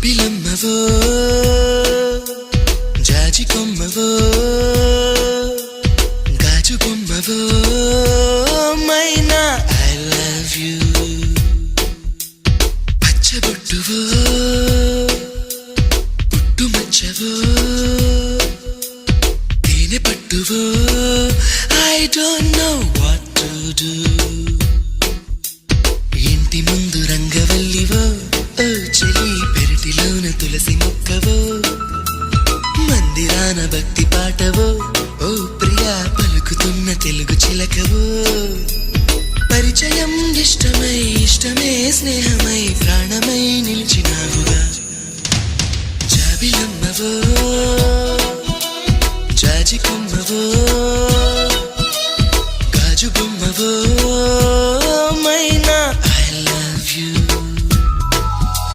జాబిలమ్మవో జాజి కొమ్మవో గాజు బొమ్మవో మైనా ఐ లవ్ యూ పచ్చబొట్టువో పుట్టుమచ్చవో తేనె పట్టువో I don't know what to do ఇంటి ముందు రంగవల్లివో ఓ చెలి పెరటిలోన తులసి మొక్కవో మందిరాన భక్తి పాటవో ఓ ప్రియా పలుకుతున్న తెలుగు చిలకవో పరిచయం ఇష్టమై ఇష్టమే స్నేహమై ప్రాణమై